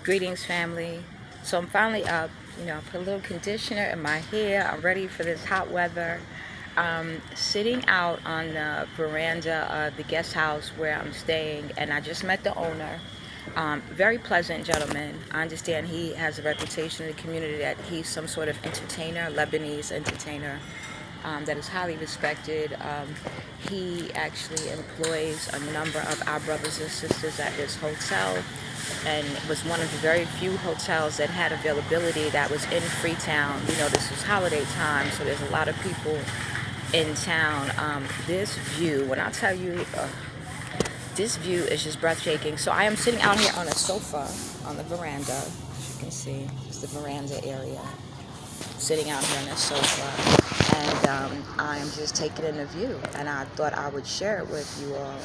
Greetings, family. So I'm finally up. I put a little conditioner in my hair. I'm ready for this hot weather. Sitting out on the veranda of the guest house where I'm staying, and I just met the owner. Very pleasant gentleman. I understand he has a reputation in the community that he's some sort of entertainer, Lebanese entertainer, that is highly respected. He actually employs a number of our brothers and sisters at this hotel, and it was one of the very few hotels that had availability that was in Freetown. This was holiday time, so there's a lot of people in town. This view, when I tell you, this view is just breathtaking. So I am sitting out here on a sofa on the veranda. As you can see, it's the veranda area. Sitting out here on a sofa, and I am just taking in the view. And I thought I would share it with you all.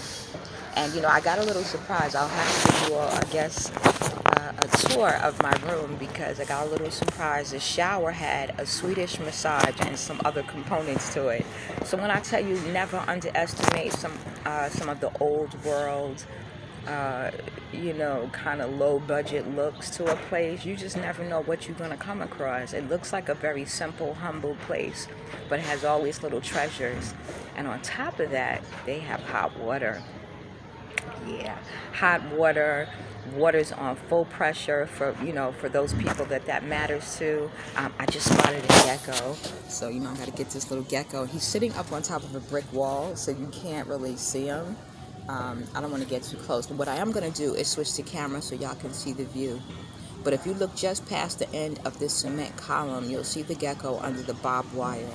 And I got a little surprise. I'll have to give you all, I guess, a tour of my room, because I got a little surprise. The shower had a Swedish massage and some other components to it. So when I tell you, never underestimate some of the old world, kind of low budget looks to a place. You just never know what you're going to come across. It looks like a very simple, humble place, but has all these little treasures. And on top of that, they have hot water. Yeah, hot water. Water's on full pressure for those people that matters to. I just spotted a gecko, so I got to get this little gecko. He's sitting up on top of a brick wall, so you can't really see him. I don't want to get too close, but what I am going to do is switch the camera so y'all can see the view. But if you look just past the end of this cement column, you'll see the gecko under the barbed wire.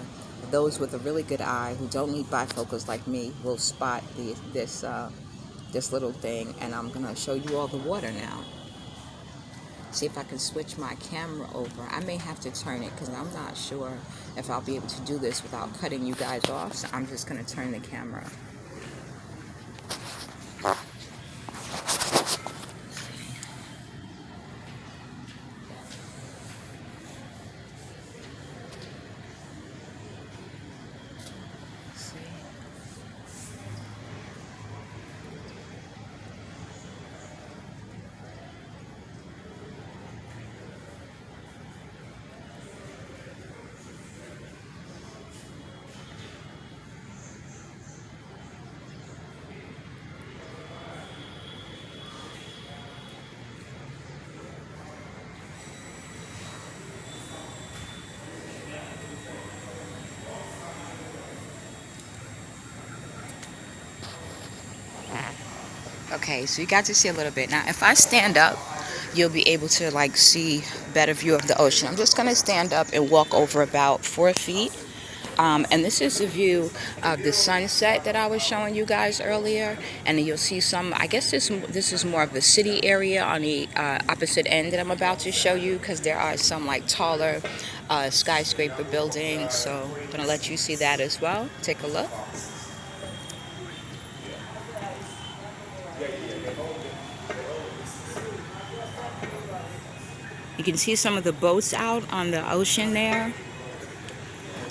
Those with a really good eye who don't need bifocals like me will spot this little thing, and I'm going to show you all the water now. See if I can switch my camera over. I may have to turn it because I'm not sure if I'll be able to do this without cutting you guys off, so I'm just going to turn the camera. Okay, so you got to see a little bit. Now, if I stand up, you'll be able to see better view of the ocean. I'm just going to stand up and walk over about 4 feet. And this is the view of the sunset that I was showing you guys earlier. And you'll see some, I guess this is more of the city area on the opposite end that I'm about to show you, because there are some taller skyscraper buildings. So I'm going to let you see that as well. Take a look. You can see some of the boats out on the ocean there.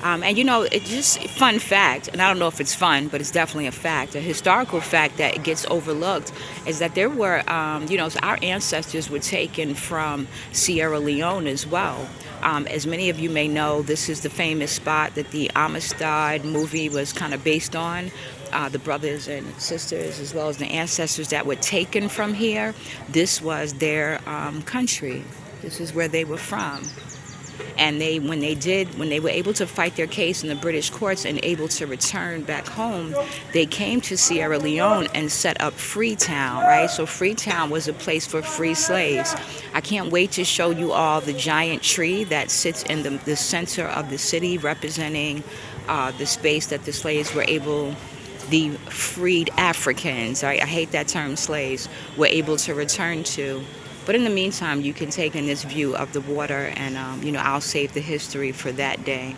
And it's just a fun fact, and I don't know if it's fun, but it's definitely a fact, a historical fact that gets overlooked, is that there were, our ancestors were taken from Sierra Leone as well. As many of you may know, this is the famous spot that the Amistad movie was kind of based on. The brothers and sisters, as well as the ancestors that were taken from here, this was their country. This is where they were from. And when they were able to fight their case in the British courts and able to return back home, they came to Sierra Leone and set up Freetown, right? So Freetown was a place for free slaves. I can't wait to show you all the giant tree that sits in the center of the city, representing the space that the slaves were able, the freed Africans, right? I hate that term, slaves, were able to return to. But in the meantime, you can take in this view of the water, and I'll save the history for that day.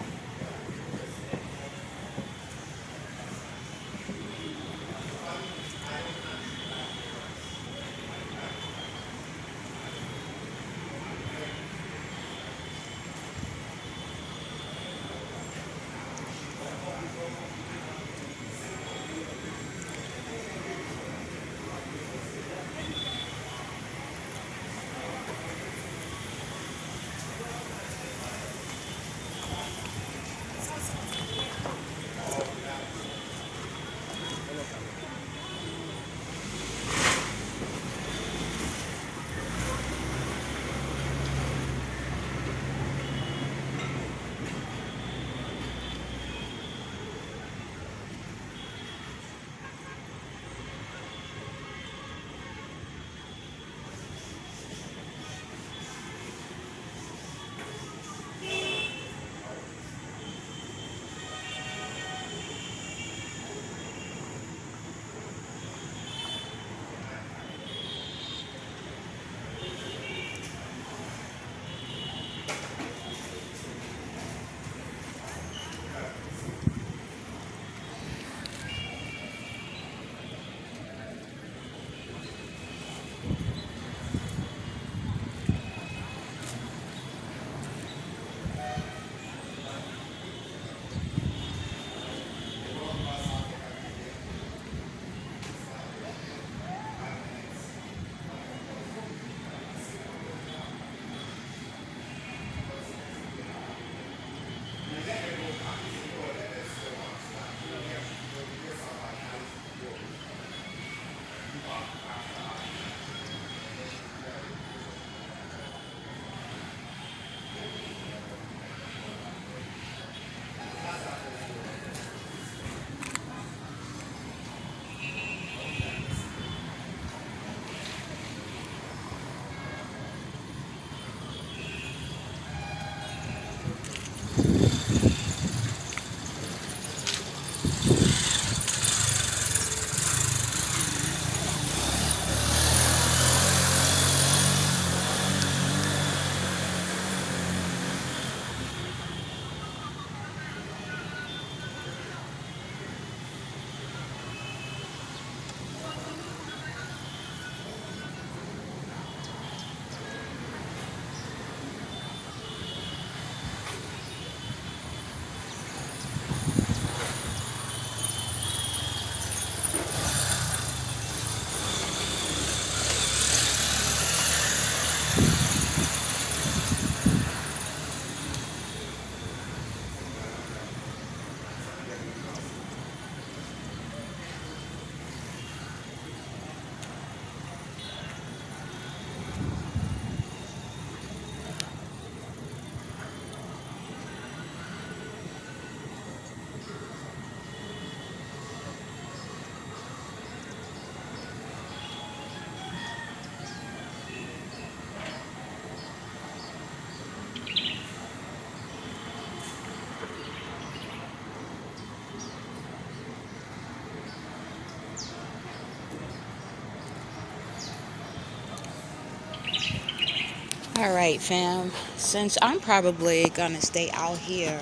All right, fam. Since I'm probably gonna stay out here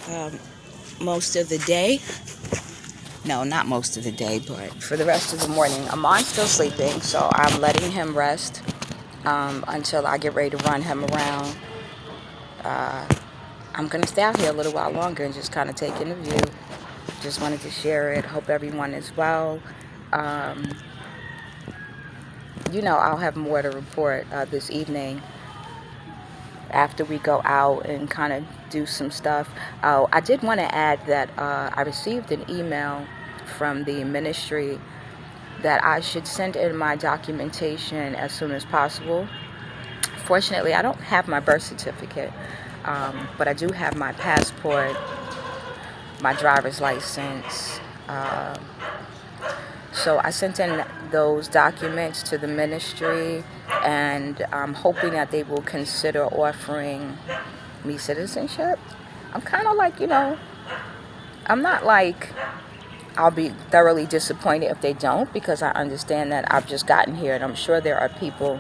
um, most of the day, no, not most of the day, but for the rest of the morning, Amon's still sleeping, so I'm letting him rest until I get ready to run him around. Uh, I'm gonna stay out here a little while longer and just kind of take in the view. Just wanted to share it. Hope everyone is well. Um, I'll have more to report this evening after we go out and kind of do some stuff. Oh, I did want to add that I received an email from the ministry that I should send in my documentation as soon as possible. Fortunately, I don't have my birth certificate, but I do have my passport, my driver's license. So I sent in those documents to the ministry, and I'm hoping that they will consider offering me citizenship. I'm kind of like, I'm not like I'll be thoroughly disappointed if they don't, because I understand that I've just gotten here, and I'm sure there are people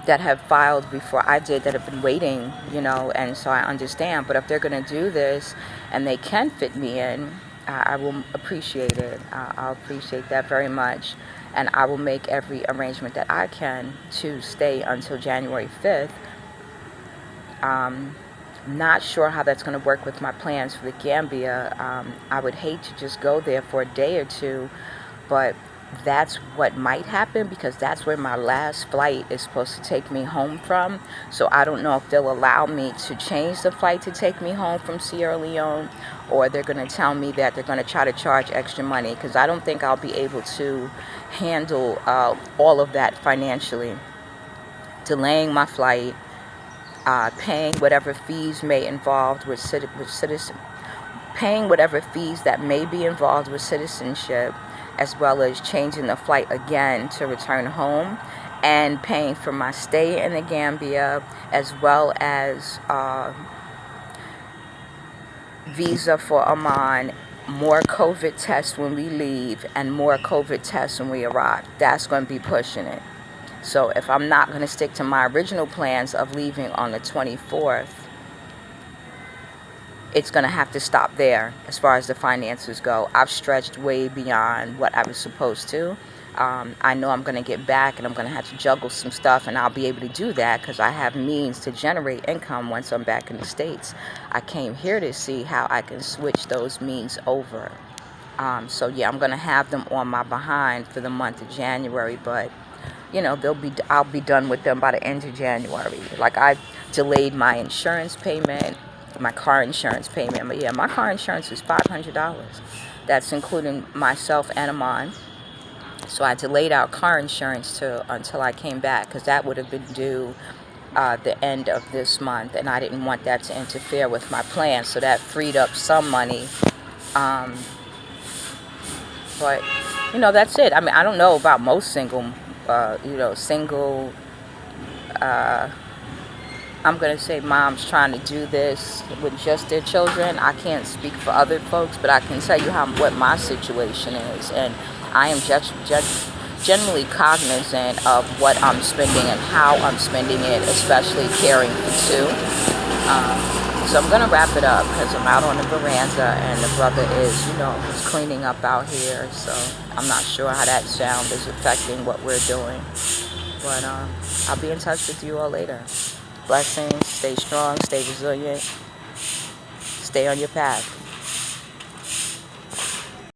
that have filed before I did that have been waiting, and so I understand. But if they're going to do this and they can fit me in, I will appreciate it. I'll appreciate that very much. And I will make every arrangement that I can to stay until January 5th. Not sure how that's going to work with my plans for the Gambia. I would hate to just go there for a day or two, but that's what might happen, because that's where my last flight is supposed to take me home from. So I don't know if they'll allow me to change the flight to take me home from Sierra Leone, or they're going to tell me that they're going to try to charge extra money, because I don't think I'll be able to handle all of that financially. Delaying my flight, paying whatever fees may involved with citizen, paying whatever fees that may be involved with citizenship, as well as changing the flight again to return home, and paying for my stay in the Gambia, as well as visa for Oman, more COVID tests when we leave, and more COVID tests when we arrive. That's going to be pushing it. So if I'm not going to stick to my original plans of leaving on the 24th, it's going to have to stop there as far as the finances go. I've stretched way beyond what I was supposed to. I know I'm going to get back, and I'm going to have to juggle some stuff, and I'll be able to do that because I have means to generate income once I'm back in the States. I came here to see how I can switch those means over. So yeah, I'm going to have them on my behind for the month of January, but I'll be done with them by the end of January. Like, I delayed my insurance payment, my car insurance payment. But yeah, my car insurance is $500. That's including myself and Amon. So I delayed our car insurance until I came back, because that would have been due the end of this month, and I didn't want that to interfere with my plan. So that freed up some money. But that's it. I mean, I don't know about most single. I'm going to say moms trying to do this with just their children. I can't speak for other folks, but I can tell you what my situation is. And I am just generally cognizant of what I'm spending and how I'm spending it, especially caring for two. So I'm going to wrap it up, because I'm out on the veranda, and the brother is cleaning up out here. So I'm not sure how that sound is affecting what we're doing. But I'll be in touch with you all later. Blessings. Stay strong. Stay resilient. Stay on your path.